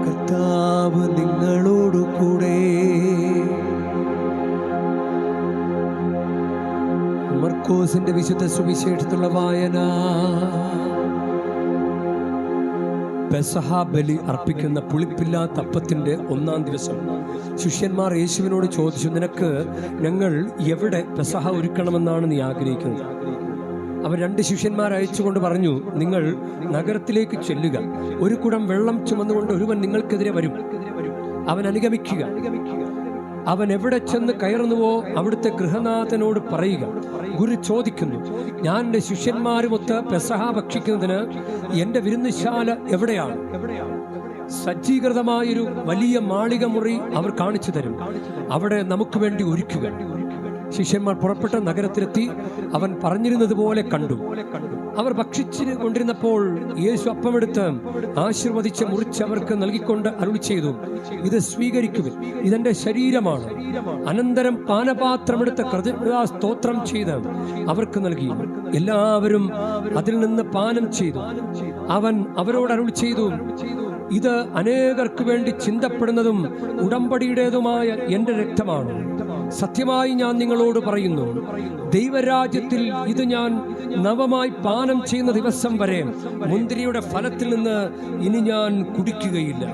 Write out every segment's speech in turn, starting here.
കർത്താവ് നിങ്ങളോടു കൂടെ. മർക്കോസിന്റെ വിശുദ്ധ സുവിശേഷത്തിലുള്ള വായന. പെസഹ ബലി അർപ്പിക്കുന്ന പുളിപ്പില്ലാത്ത അപ്പത്തിന്റെ ഒന്നാം ദിവസം ശിഷ്യന്മാർ യേശുവിനോട് ചോദിച്ചു, നിനക്ക് ഞങ്ങൾ എവിടെ പെസഹ ഒരുക്കണമെന്നാണ് നീ ആഗ്രഹിക്കുന്നത്? അവർ 2 ശിഷ്യന്മാർ അയച്ചുകൊണ്ട് പറഞ്ഞു, നിങ്ങൾ നഗരത്തിലേക്ക് ചെല്ലുക, ഒരു കുടം വെള്ളം ചുമന്നുകൊണ്ട് ഒരുവൻ നിങ്ങൾക്കെതിരെ വരും, അവൻ അനുഗമിക്കുക. അവൻ എവിടെ ചെന്ന് കയറുന്നുവോ അവിടുത്തെ ഗൃഹനാഥനോട് പറയുക, ഗുരു ചോദിക്കുന്നു, ഞാൻ എൻ്റെ ശിഷ്യന്മാരുമൊത്ത് പെസഹ ഭക്ഷിക്കുന്നതിന് എൻ്റെ വിരുന്നുശാല എവിടെയാണ്? സജ്ജീകൃതമായൊരു വലിയ മാളിക മുറി അവർ കാണിച്ചു തരും, അവിടെ നമുക്ക് വേണ്ടി ഒരുക്കുക. ശിഷ്യന്മാർ പുറപ്പെട്ട നഗരത്തിലെത്തി അവൻ പറഞ്ഞിരുന്നത് പോലെ കണ്ടു. അവർ ഭക്ഷിച്ചു കൊണ്ടിരുന്നപ്പോൾ യേശു അപ്പമെടുത്ത് ആശീർവദിച്ച് മുറിച്ച് അവർക്ക് നൽകിക്കൊണ്ട് അരുളി ചെയ്തു, ഇത് സ്വീകരിക്കുവിൻ, ഇതെന്റെ ശരീരമാണ്. അനന്തരം പാനപാത്രമെടുത്ത് കൃതജ്ഞതാസ്തോത്രം ചെയ്ത് അവർക്ക് നൽകി. എല്ലാവരും അതിൽ നിന്ന് പാനം ചെയ്തു. അവൻ അവരോട് അരുളി ചെയ്തു, ഇത് അനേകർക്ക് വേണ്ടി ചിന്തപ്പെടുന്നതും ഉടമ്പടിയുടേതുമായ എൻ്റെ രക്തമാണ്. സത്യമായി ഞാൻ നിങ്ങളോട് പറയുന്നു, ദൈവരാജ്യത്തിൽ ഇത് ഞാൻ നവമായി പാനം ചെയ്യുന്ന ദിവസം വരെ മുന്തിരിയുടെ ഫലത്തിൽ നിന്ന് ഇനി ഞാൻ കുടിക്കുകയില്ല.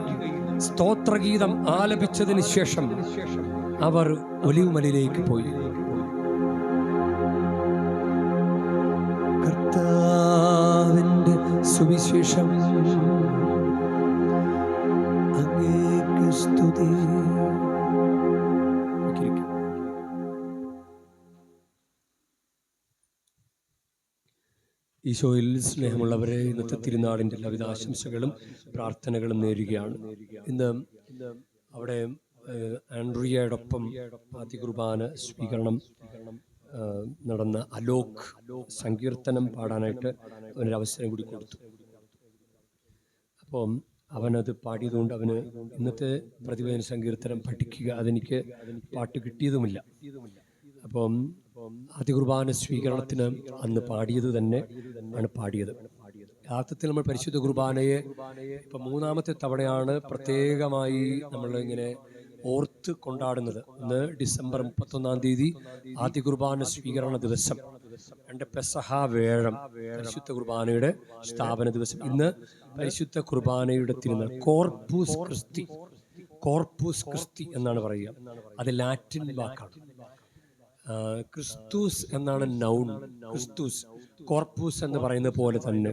സ്തോത്രഗീതം ആലപിച്ചതിന് ശേഷം അവർ ഒലിവുമലയിലേക്ക് പോയി. കർത്താവിന്റെ സുവിശേഷം. അങ്ങേക്ക് സ്തുതി. ഈശോയിൽ സ്നേഹമുള്ളവരെ, ഇന്നത്തെ തിരുനാളിൻ്റെ എല്ലാവിധ ആശംസകളും പ്രാർത്ഥനകളും നേരുകയാണ്. ഇന്ന് അവിടെ ആൻഡ്രിയയോടൊപ്പം ആദ്യ കുർബാന സ്വീകരണം നടന്ന അലോക് സങ്കീർത്തനം പാടാനായിട്ട് അവനൊരവസരം കൂടി കൊടുത്തു. അപ്പം അവനത് പാടിയതുകൊണ്ട് അവന് ഇന്നത്തെ പ്രതിവേദന സങ്കീർത്തനം പഠിക്കുക, അതെനിക്ക് പാട്ട് കിട്ടിയതുമില്ല. അപ്പം ആദ്യ കുർബാന സ്വീകരണത്തിന് അന്ന് പാടിയത് തന്നെ ആണ് പാടിയത്. യഥാർത്ഥത്തിൽ നമ്മൾ പരിശുദ്ധ കുർബാനയെ ഇപ്പം 3ാമത്തെ തവണയാണ് പ്രത്യേകമായി നമ്മൾ ഇങ്ങനെ ഓർത്ത് കൊണ്ടാടുന്നത്. ഇന്ന് ഡിസംബർ 31-ാം തീയതി ആദ്യ കുർബാന സ്വീകരണ ദിവസം, 2 പെസഹ വേഴം പരിശുദ്ധ കുർബാനയുടെ സ്ഥാപന ദിവസം. ഇന്ന് പരിശുദ്ധ കുർബാനയുടെ തിരുനാൾ കോർപ്പൂസ് ക്രിസ്തി. കോർപ്പൂസ് ക്രിസ്തി എന്നാണ് പറയുക. അത് ലാറ്റിൻ വാക്കാണ്. ക്രിസ്തുസ് എന്നാണ് നൗൺ. ക്രിസ്തുസ്. കോർപ്പൂസ് എന്ന് പറയുന്ന പോലെ തന്നെ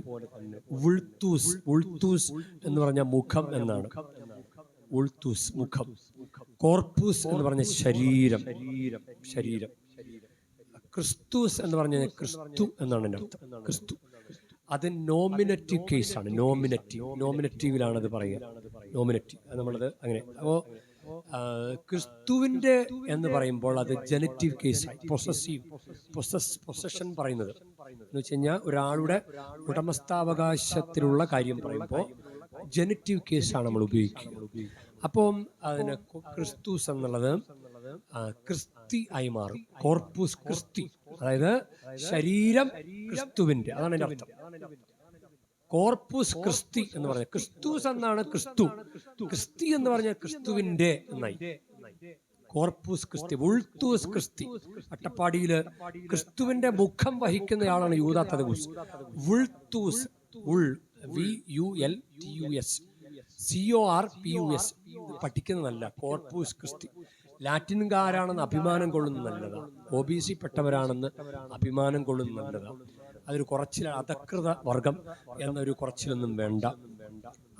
ഉൾത്തൂസ്. ഉൾത്തൂസ് എന്ന് പറഞ്ഞാൽ മുഖം എന്നാണ്. ഉൾത്തൂസ് മുഖം. കോർപ്പൂസ് എന്ന് പറഞ്ഞ ശരീരം. ശരീരം. ക്രിസ്തുസ് എന്ന് പറഞ്ഞാൽ ക്രിസ്തു എന്നാണ് എൻ്റെ അർത്ഥം. ക്രിസ്തു. അത് നോമിനറ്റീവ് കേസാണ്. നോമിനറ്റീവിലാണ് അത് പറയുക. നോമിനറ്റീവ്. അത് നമ്മളത് അങ്ങനെ. അപ്പോൾ ക്രിസ്തുവിൻ്റെ എന്ന് പറയുമ്പോൾ അത് ജനറ്റീവ് കേസായി. പൊസഷൻ പറയുന്നത് എന്ന് വെച്ച് കഴിഞ്ഞാൽ ഒരാളുടെ ഉടമസ്ഥാവകാശത്തിലുള്ള കാര്യം പറയുമ്പോൾ ജനറ്റീവ് കേസാണ് നമ്മൾ ഉപയോഗിക്കുക. അപ്പം അതിന് ക്രിസ്തുസ് എന്നുള്ളത് ക്രിസ്തി ആയി മാറും. കോർപ്പൂസ് ക്രിസ്തി, അതായത് ശരീരം ക്രിസ്തുവിൻ്റെ. അതാണ് എൻ്റെ അർത്ഥം. കോർപ്പൂസ് ക്രിസ്തി എന്ന് പറഞ്ഞാൽ ക്രിസ്തുസ് എന്നാണ് ക്രിസ്തു. ക്രിസ്തി എന്ന് പറഞ്ഞാൽ ക്രിസ്തുവിന്റെ എന്നായി. കോർപ്പൂസ് ക്രിസ്തി. ഉൾത്തൂസ് ക്രിസ്തി. അട്ടപ്പാടിയില് ക്രിസ്തുവിന്റെ മുഖം വഹിക്കുന്നയാളാണ് യൂദാ തദൂസ്. ഉൾത്തൂസ്. ഉൾ VULTUS CORPUS പഠിക്കുന്നതല്ല. കോർപ്പൂസ് ക്രിസ്തി. ലാറ്റിൻകാരാണെന്ന് അഭിമാനം കൊള്ളുന്നത് നല്ലതാണ്. OBC പെട്ടവരാണെന്ന് അഭിമാനം കൊള്ളുന്നത് നല്ലതാണ്. അതൊരു കുറച്ചിൽ, അധകൃത വർഗം എന്നൊരു കുറച്ചിലൊന്നും വേണ്ട.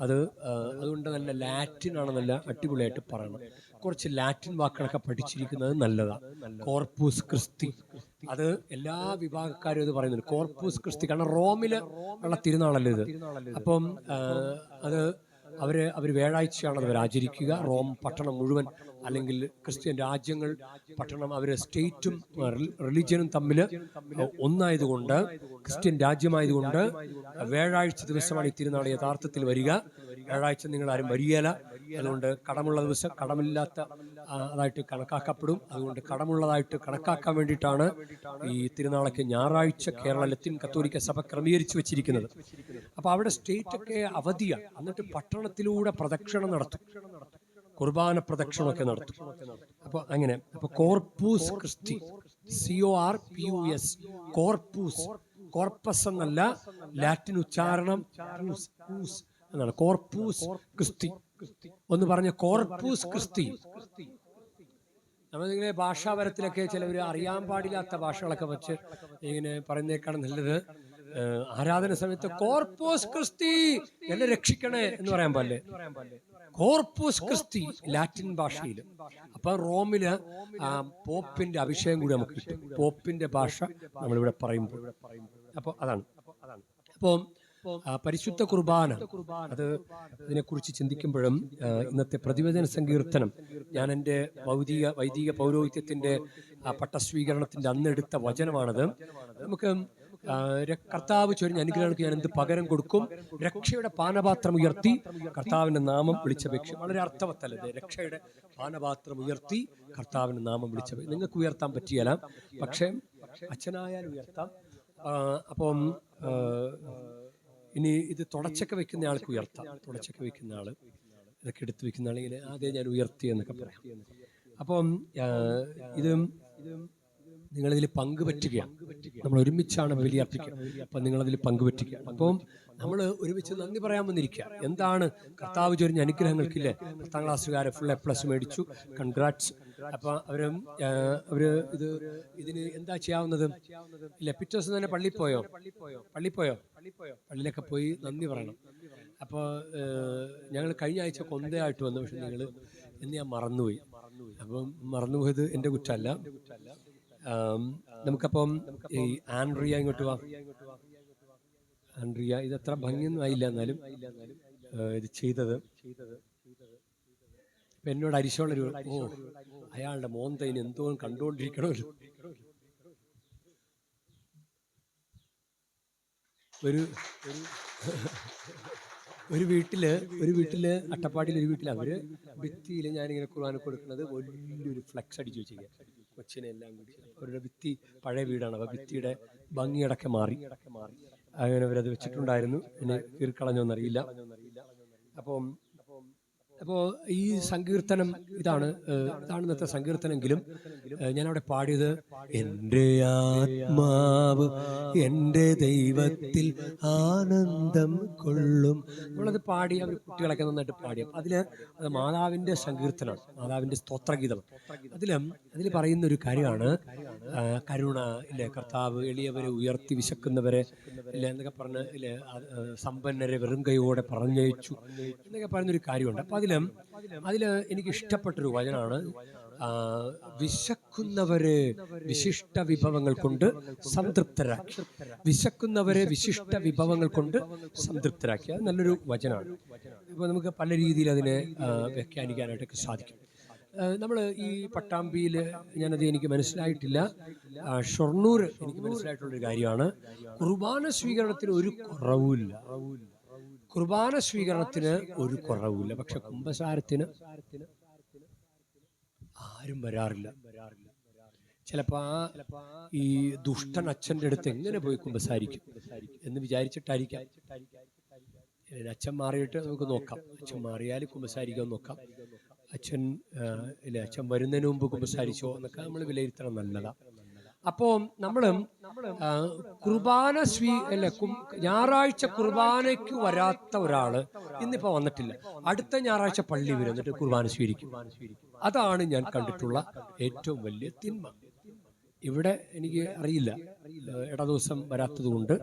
അതുകൊണ്ട് നല്ല ലാറ്റിൻ ആണ്, നല്ല അടിപൊളിയായിട്ട് പറയണം. കുറച്ച് ലാറ്റിൻ വാക്കുകളൊക്കെ പഠിച്ചിരിക്കുന്നത് നല്ലതാണ്. കോർപ്പൂസ് ക്രിസ്തി. അത് എല്ലാ വിഭാഗക്കാരും ഇത് പറയുന്നുണ്ട്. കോർപ്പൂസ് ക്രിസ്തി. കാരണം റോമില് ഉള്ള തിരുനാളല്ലേ ഇത്. അപ്പം അത് അവർ വ്യാഴാഴ്ചയാണ് അവർ ആചരിക്കുക. റോം പട്ടണം മുഴുവൻ, അല്ലെങ്കിൽ ക്രിസ്ത്യൻ രാജ്യങ്ങൾ പട്ടണം, അവർ സ്റ്റേറ്റും റിലീജിയനും തമ്മിൽ ഒന്നായതുകൊണ്ട്, ക്രിസ്ത്യൻ രാജ്യമായതുകൊണ്ട് വ്യാഴാഴ്ച ദിവസമാണ് ഈ തിരുനാൾ യഥാർത്ഥത്തിൽ വരിക. വ്യാഴാഴ്ച നിങ്ങൾ ആരും വരികയില്ല. അതുകൊണ്ട് കടമുള്ള ദിവസം കടമില്ലാത്ത അതായിട്ട് കണക്കാക്കപ്പെടും. അതുകൊണ്ട് കടമുള്ളതായിട്ട് കണക്കാക്കാൻ വേണ്ടിയിട്ടാണ് ഈ തിരുനാളൊക്കെ ഞായറാഴ്ച കേരള ലത്തീൻ കത്തോലിക്ക സഭ ക്രമീകരിച്ചു വെച്ചിരിക്കുന്നത്. അപ്പൊ അവിടെ സ്റ്റേറ്റ് ഒക്കെ അവധിയാണ്. എന്നിട്ട് പട്ടണത്തിലൂടെ പ്രദക്ഷിണം നടത്തും, കുർബാന പ്രദക്ഷിണമൊക്കെ നടത്തും. അപ്പൊ അങ്ങനെ അപ്പൊ കോർപ്പൂസ് ക്രിസ്തി, CORPUS, കോർപ്പൂസ്, കോർപ്പസ് എന്നല്ല, ലാറ്റിൻ ഉച്ചാരണം എന്നാണ്, കോർപ്പൂസ് ക്രിസ്തി. ഒന്ന് പറഞ്ഞ കോർപ്പൂസ് ക്രിസ്തി. നമ്മളിങ്ങനെ ഭാഷാപരത്തിലൊക്കെ ചിലവർ അറിയാൻ പാടില്ലാത്ത ഭാഷകളൊക്കെ വെച്ച് ഇങ്ങനെ പറയുന്നേക്കാണ് നല്ലത്. ആരാധന സമയത്ത് കോർപ്പൂസ് ക്രിസ്തി, എന്നെ രക്ഷിക്കണേ എന്ന് പറയാൻ പാടില്ലേ? കോർപ്പൂസ് ക്രിസ്തി ലാറ്റിൻ ഭാഷയിൽ. അപ്പൊ റോമില് പോപ്പിന്റെ അഭിഷേകം കൂടി നമുക്ക് കിട്ടും, പോപ്പിന്റെ ഭാഷ നമ്മളിവിടെ പറയുമ്പോൾ. അപ്പൊ അതാണ്. അപ്പം പരിശുദ്ധ കുർബാന, അത് ഇതിനെക്കുറിച്ച് ചിന്തിക്കുമ്പോഴും ഇന്നത്തെ പ്രതിവചന സങ്കീർത്തനം, ഞാൻ എൻ്റെ വൈദിക പൗരോഹിത്യത്തിൻ്റെ പട്ടസ്വീകരണത്തിൻ്റെ അന്നെടുത്ത വചനമാണത്. നമുക്ക് കർത്താവ് ചൊരിഞ്ഞ അനുഗ്രഹങ്ങൾക്ക് ഞാൻ എന്ത് പകരം കൊടുക്കും? രക്ഷയുടെ പാനപാത്രം ഉയർത്തി കർത്താവിന്റെ നാമം വിളിച്ചപേക്ഷ. വളരെ അർത്ഥവത്തല്ലത്. രക്ഷയുടെ പാനപാത്രം ഉയർത്തി കർത്താവിന്റെ നാമം വിളിച്ചപേക്ഷ. നിങ്ങൾക്ക് ഉയർത്താൻ പറ്റിയല്ല, പക്ഷെ അച്ഛനായാലും ഉയർത്താം. അപ്പം ഇനി ഇത് തുടച്ചൊക്കെ വെക്കുന്ന ആൾക്ക് ഉയർത്താം. തുടച്ചൊക്കെ വെക്കുന്ന ആള്, ഇതൊക്കെ എടുത്തു വെക്കുന്ന ആളിങ്ങനെ ആദ്യം ഞാൻ ഉയർത്തി എന്നൊക്കെ പറയാം. അപ്പം ഇത് നിങ്ങളിതിൽ പങ്കുപറ്റുകയാണ്. നമ്മൾ ഒരുമിച്ചാണ് ബലിയർപ്പിക്കുക. അപ്പം നിങ്ങളതിൽ പങ്കുപറ്റുകയാണ്. അപ്പം നമ്മൾ ഒരുമിച്ച് നന്ദി പറയാൻ വന്നിരിക്കുക. എന്താണ് കർത്താവ് ചൊരിഞ്ഞ അനുഗ്രഹങ്ങൾക്കില്ലേ? 10ാം ക്ലാസ്സുകാരെ ഫുൾ A+ മേടിച്ചു, കൺഗ്രാറ്റ്സ്. അപ്പൊ അവര് ഇതിന് എന്താ ചെയ്യാവുന്നത്? ഇല്ല, പിറ്റേ ദിവസം തന്നെ പള്ളിയിൽ പോയോ? പള്ളിയിലൊക്കെ പോയി നന്ദി പറയണം. അപ്പോൾ ഞങ്ങൾ കഴിഞ്ഞ ആഴ്ച കൊന്തയായിട്ട് വന്നു, പക്ഷെ നിങ്ങൾ എന്ന് ഞാൻ മറന്നുപോയി. അപ്പം മറന്നുപോയത് എൻ്റെ കുറ്റമല്ല. നമുക്കപ്പം ഈ ആൻഡ്രിയ ഇങ്ങോട്ട് വാ. ആൻഡ്രിയ, ഇതത്ര ഭംഗിയൊന്നും ആയില്ല, എന്നാലും ഇത് ചെയ്തത് ഇപ്പൊ എന്നോട് അരിശോളൊരു, അയാളുടെ മോന്തയിന് എന്തോ കണ്ടുകൊണ്ടിരിക്കണമല്ലോ. ഒരു വീട്ടില് അട്ടപ്പാടിയിൽ ഒരു വീട്ടിൽ അവര് ഭിത്തിയിൽ ഞാനിങ്ങനെ ഖുർആൻ കൊടുക്കുന്നത് വലിയൊരു ഫ്ലെക്സ് അടിച്ചു വെച്ചിരിക്കുക, കൊച്ചിനെ എല്ലാം കൂടി. അവരുടെ ഭിത്തി പഴയ വീടാണ്, അപ്പൊ ഭിത്തിയുടെ ഭംഗിയടക്കം മാറി. അങ്ങനെ അവരത് വെച്ചിട്ടുണ്ടായിരുന്നു. എന്നെ കീറിക്കളഞ്ഞോന്നറിയില്ല. അപ്പോൾ ഈ സങ്കീർത്തനം ഇതാണ് ഇന്നത്തെ സങ്കീർത്തനെങ്കിലും ഞാനവിടെ പാടിയത്, എൻ്റെ ആത്മാവ് എൻ്റെ ദൈവത്തിൽ ആനന്ദം കൊള്ളും. നമ്മളത് പാടി, അവർ കുട്ടികളൊക്കെ നന്നായിട്ട് പാടി. അപ്പം അത് മാതാവിൻ്റെ സങ്കീർത്തനമാണ്, മാതാവിൻ്റെ സ്തോത്രഗീതം. അതിൽ പറയുന്ന ഒരു കാര്യമാണ് കരുണ ഇല്ലേ, കർത്താവ് എളിയവരെ ഉയർത്തി, വിശക്കുന്നവരെ ഇല്ല എന്നൊക്കെ പറഞ്ഞ് ഇല്ലേ, സമ്പന്നരെ വെറും കൈയോടെ പറഞ്ഞയച്ചു എന്നൊക്കെ പറയുന്നൊരു കാര്യമുണ്ട്. അപ്പം അതില് എനിക്ക് ഇഷ്ടപ്പെട്ടൊരു വചനമാണ്, വിശക്കുന്നവരെ വിശിഷ്ട വിഭവങ്ങൾ കൊണ്ട് സംതൃപ്തരാക്കി. വിശക്കുന്നവരെ വിശിഷ്ട വിഭവങ്ങൾ കൊണ്ട് സംതൃപ്തരാക്കി. അത് നല്ലൊരു വചനമാണ്. അപ്പോൾ നമുക്ക് പല രീതിയിൽ അതിനെ വ്യാഖ്യാനിക്കാനായിട്ടൊക്കെ സാധിക്കും. നമ്മൾ ഈ പട്ടാമ്പിയിൽ എനിക്ക് മനസ്സിലായിട്ടില്ല, ഷൊർണൂർ എനിക്ക് മനസ്സിലായിട്ടുള്ളൊരു കാര്യമാണ്, കുർബാന സ്വീകരണത്തിന് ഒരു കുറവുമില്ല. കുർബാന സ്വീകരണത്തിന് ഒരു കുറവുമില്ല, പക്ഷെ കുമ്പസാരത്തിന് ആരും വരാറില്ല. ചിലപ്പോ ഈ ദുഷ്ടൻ അച്ഛൻ്റെ അടുത്ത് എങ്ങനെ പോയി കുമ്പസാരിക്കും എന്ന് വിചാരിച്ചിട്ടായിരിക്കാം. അച്ഛൻ മാറിയിട്ട് നമുക്ക് നോക്കാം, അച്ഛൻ മാറിയാൽ കുമ്പസാരിക്കാൻ നോക്കാം. അച്ഛൻ വരുന്നതിന് മുമ്പ് കുമ്പസാരിച്ചോ എന്നൊക്കെ നമ്മൾ വിലയിരുത്തണം, നല്ലതാ. അപ്പോൾ നമ്മളും കുർബാന ഞായറാഴ്ച കുർബാനയ്ക്ക് വരാത്ത ഒരാള് ഇന്നിപ്പോ വന്നിട്ടില്ല, അടുത്ത ഞായറാഴ്ച പള്ളി വരും, എന്നിട്ട് കുർബാന സ്വീകരിക്കും. അതാണ് ഞാൻ കണ്ടിട്ടുള്ള ഏറ്റവും വലിയ തിന്മ. ഇവിടെ എനിക്ക് അറിയില്ല, ഇടദിവസം വരാത്തത് കൊണ്ട്.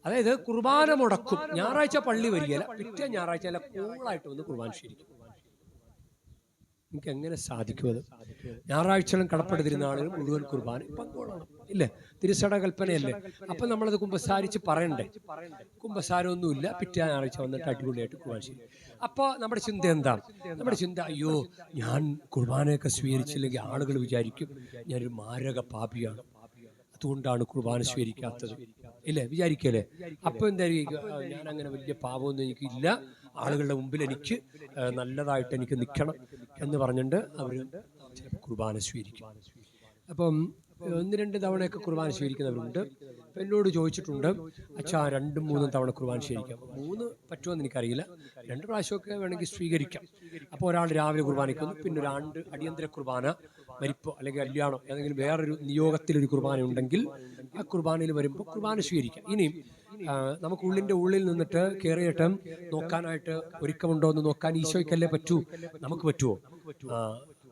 അതായത് കുർബാന മുടക്കും, ഞായറാഴ്ച പള്ളി വരികയില്ല, പിറ്റേ ഞായറാഴ്ച അല്ല കൂളായിട്ട് വന്ന് കുർബാന സ്വീകരിക്കും. എനിക്ക് എങ്ങനെ സാധിക്കും അത്? ഞായറാഴ്ചകളും കടപ്പെടുത്തിരുന്ന ആളുകൾ മുഴുവൻ കുർബാന പങ്കോളണം ഇല്ലേ? തിരുസട കൽപ്പനയല്ലേ? അപ്പൊ നമ്മളത് കുമ്പസാരിച്ച് പറയണ്ടേ? കുമ്പസാരമൊന്നുമില്ല, പിറ്റേ ഞായറാഴ്ച വന്നിട്ട് അടിപൊളിയായിട്ട് കുർബാന ചെയ്യും. അപ്പോൾ നമ്മുടെ ചിന്ത എന്താണ്? നമ്മുടെ ചിന്ത, അയ്യോ ഞാൻ കുർബാനയൊക്കെ സ്വീകരിച്ചില്ലെങ്കിൽ ആളുകൾ വിചാരിക്കും ഞാനൊരു മാരക പാപിയാണ്, അതുകൊണ്ടാണ് കുർബാന സ്വീകരിക്കാത്തത് ഇല്ലേ, വിചാരിക്കല്ലേ? അപ്പൊ എന്തായിരിക്കും, ഞാൻ അങ്ങനെ വലിയ പാപമൊന്നും എനിക്കില്ല, ആളുകളുടെ മുമ്പിൽ എനിക്ക് നല്ലതായിട്ട് എനിക്ക് നിൽക്കണം എന്ന് പറഞ്ഞിട്ട് അവർ കുർബാന സ്വീകരിക്കും. അപ്പം 1-2 തവണയൊക്കെ കുർബാന സ്വീകരിക്കുന്നവരുണ്ട്. അപ്പം എന്നോട് ചോദിച്ചിട്ടുണ്ട്, അച്ഛാ 2-3 തവണ കുർബാന സ്വീകരിക്കാം. 3 പറ്റുമെന്ന് എനിക്കറിയില്ല, 2 പ്രാവശ്യമൊക്കെ വേണമെങ്കിൽ സ്വീകരിക്കാം. അപ്പോൾ ഒരാൾ രാവിലെ കുർബാനയ്ക്കുന്നു, പിന്നെ ഒരു അടിയന്തര കുർബാന, മരിപ്പോ അല്ലെങ്കിൽ കല്യാണം, ഏതെങ്കിലും വേറൊരു നിയോഗത്തിലൊരു കുർബാന ഉണ്ടെങ്കിൽ ആ കുർബാനയിൽ വരുമ്പോൾ കുർബാന സ്വീകരിക്കാം. ഇനിയും നമുക്ക് ഉള്ളിൽ നിന്നിട്ട് കയറിയിട്ട് നോക്കാനായിട്ട് ഒരുക്കമുണ്ടോ എന്ന് നോക്കാൻ ഈശോയ്ക്കല്ലേ പറ്റൂ, നമുക്ക് പറ്റുമോ?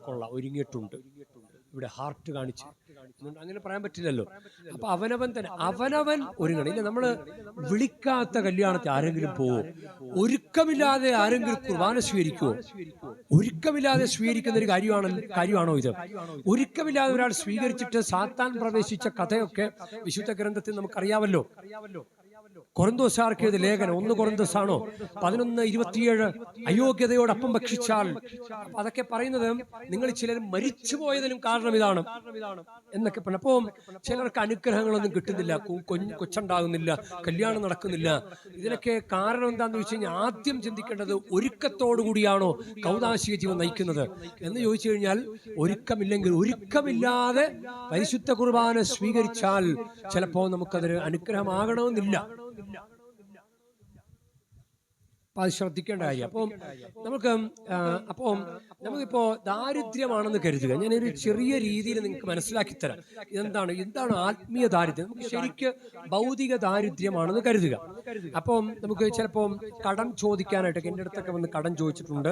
കൊള്ളാം, ഒരുങ്ങിയിട്ടുണ്ട്, ഇവിടെ ഹാർട്ട് കാണിച്ച്, അങ്ങനെ പറയാൻ പറ്റില്ലല്ലോ. അപ്പൊ അവനവൻ ഒരുങ്ങണം. ഇല്ല, നമ്മള് വിളിക്കാത്ത കല്യാണത്തിൽ ആരെങ്കിലും പോവോ? ഒരുക്കമില്ലാതെ ആരെങ്കിലും കുർബാന സ്വീകരിക്കുവോ? ഒരുക്കമില്ലാതെ സ്വീകരിക്കുന്ന ഒരു കാര്യമാണോ ഇത്? ഒരുക്കമില്ലാതെ ഒരാൾ സ്വീകരിച്ചിട്ട് സാത്താൻ പ്രവേശിച്ച കഥയൊക്കെ വിശുദ്ധ ഗ്രന്ഥത്തിൽ നമുക്കറിയാമല്ലോ. കൊറിന്തോസാർക്ക് എഴുതിയ ലേഖനം 1 കൊറിന്തോസാണോ 11:27 അയോഗ്യതയോട് അപ്പം ഭക്ഷിച്ചാൽ, അതൊക്കെ പറയുന്നത് നിങ്ങൾ ചിലർ മരിച്ചു പോയതിനും കാരണം ഇതാണ് എന്നൊക്കെ പറഞ്ഞു. അപ്പോൾ ചിലർക്ക് അനുഗ്രഹങ്ങളൊന്നും കിട്ടുന്നില്ല, കൊച്ചുണ്ടാകുന്നില്ല, കല്യാണം നടക്കുന്നില്ല. ഇതിനൊക്കെ കാരണം എന്താണെന്ന് ചോദിച്ചു കഴിഞ്ഞാൽ ആദ്യം ചിന്തിക്കേണ്ടത് ഒരുക്കത്തോടു കൂടിയാണോ കൗദാശിക ജീവൻ നയിക്കുന്നത് എന്ന് ചോദിച്ചു കഴിഞ്ഞാൽ, ഒരുക്കമില്ലാതെ പരിശുദ്ധ കുർബാന സ്വീകരിച്ചാൽ ചിലപ്പോൾ നമുക്കതൊരു അനുഗ്രഹമാകണമെന്നില്ല. അപ്പൊ അത് ശ്രദ്ധിക്കേണ്ട കാര്യം. അപ്പം നമുക്കിപ്പോ ദാരിദ്ര്യമാണെന്ന് കരുതുക. ഞാനൊരു ചെറിയ രീതിയിൽ നിങ്ങൾക്ക് മനസ്സിലാക്കി തരാം. എന്താണ് ആത്മീയ ദാരിദ്ര്യം. നമുക്ക് ശരിക്ക് ഭൗതിക ദാരിദ്ര്യമാണെന്ന് കരുതുക. അപ്പം നമുക്ക് ചിലപ്പോൾ കടം ചോദിക്കാനായിട്ടൊക്കെ എൻ്റെ അടുത്തൊക്കെ വന്ന് കടം ചോദിച്ചിട്ടുണ്ട്.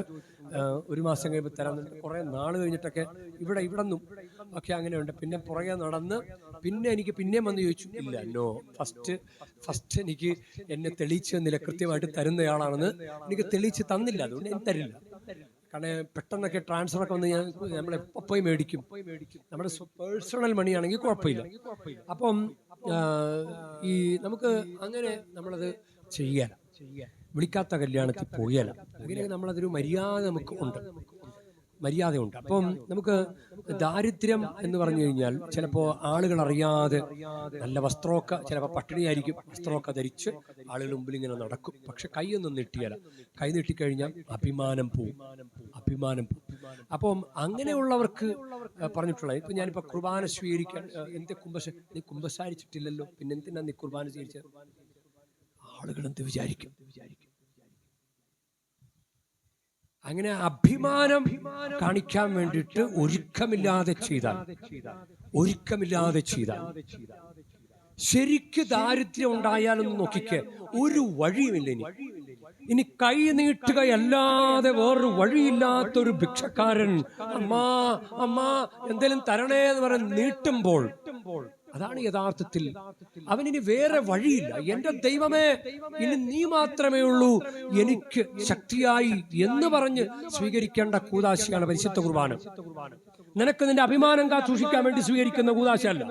1 മാസം കഴിയുമ്പോൾ തരാൻ, കുറെ നാൾ കഴിഞ്ഞിട്ടൊക്കെ ഇവിടെ നിന്നും ഒക്കെ അങ്ങനെയുണ്ട്. പിന്നെ പുറകെ നടന്ന് പിന്നെ എനിക്ക് പിന്നെയും വന്ന് ചോദിച്ചു, ഇല്ല, നോ, ഫസ്റ്റ് എനിക്ക് എന്നെ തെളിയിച്ചു തന്നില്ല, കൃത്യമായിട്ട് തരുന്നയാളാണെന്ന് എനിക്ക് തെളിയിച്ച് തന്നില്ല, അതുകൊണ്ട് എനിക്ക് തരില്ല. കാരണം പെട്ടെന്നൊക്കെ ട്രാൻസ്ഫറൊക്കെ വന്ന് നമ്മളെപ്പോൾ പോയി മേടിക്കും, നമ്മുടെ പേഴ്സണൽ മണി ആണെങ്കിൽ കുഴപ്പമില്ല. അപ്പം ഈ നമുക്ക് അങ്ങനെ നമ്മളത് ചെയ്യാൻ, വിളിക്കാത്ത കല്യാണത്തിൽ പോയാല, അങ്ങനെയൊക്കെ നമ്മളതൊരു മര്യാദയുണ്ട്. അപ്പം നമുക്ക് ദാരിദ്ര്യം എന്ന് പറഞ്ഞു കഴിഞ്ഞാൽ ചിലപ്പോൾ ആളുകൾ അറിയാതെ നല്ല വസ്ത്രമൊക്കെ, ചിലപ്പോൾ പട്ടിണിയായിരിക്കും, വസ്ത്രമൊക്കെ ധരിച്ച് ആളുകൾ മുമ്പിൽ ഇങ്ങനെ നടക്കും. പക്ഷെ കൈയൊന്നും നീട്ടിയല്ല, കൈ നീട്ടിക്കഴിഞ്ഞാൽ അഭിമാനം പോവും. അപ്പം അങ്ങനെയുള്ളവർക്ക് പറഞ്ഞിട്ടുള്ള, ഇപ്പൊ ഞാനിപ്പോ കുർബാന സ്വീകരിക്കാൻ നീ കുമ്പസാരിച്ചിട്ടില്ലല്ലോ, പിന്നെ എന്തിനാ നീ കുർബാന സ്വീകരിച്ചത്? ആളുകൾ എന്ത് വിചാരിക്കും? അങ്ങനെ അഭിമാനം കാണിക്കാൻ വേണ്ടിയിട്ട് ഒരുക്കമില്ലാതെ ചെയ്താൽ ശരിക്ക് ദാരിദ്ര്യം ഉണ്ടായാലൊന്ന് നോക്കിക്കേ, ഒരു വഴിയുമില്ല. ഇനി കൈ നീട്ടുകയല്ലാതെ വേറൊരു വഴിയില്ലാത്തൊരു ഭിക്ഷക്കാരൻ അമ്മാ എന്തേലും തരണേ എന്ന് പറഞ്ഞ് നീട്ടുമ്പോൾ, അതാണ് യഥാർത്ഥത്തിൽ അവനിനി വേറെ വഴിയില്ല. എന്റെ ദൈവമേ, ഇനി നീ മാത്രമേ ഉള്ളൂ എനിക്ക് ശക്തിയായി എന്ന് പറഞ്ഞ് സ്വീകരിക്കേണ്ട കൂദാശയാണ് പരിശുദ്ധ കുർബാന. നിനക്ക് നിന്റെ അഭിമാനം കാത്തുസൂക്ഷിക്കാൻ വേണ്ടി സ്വീകരിക്കുന്ന കൂദാശയല്ല.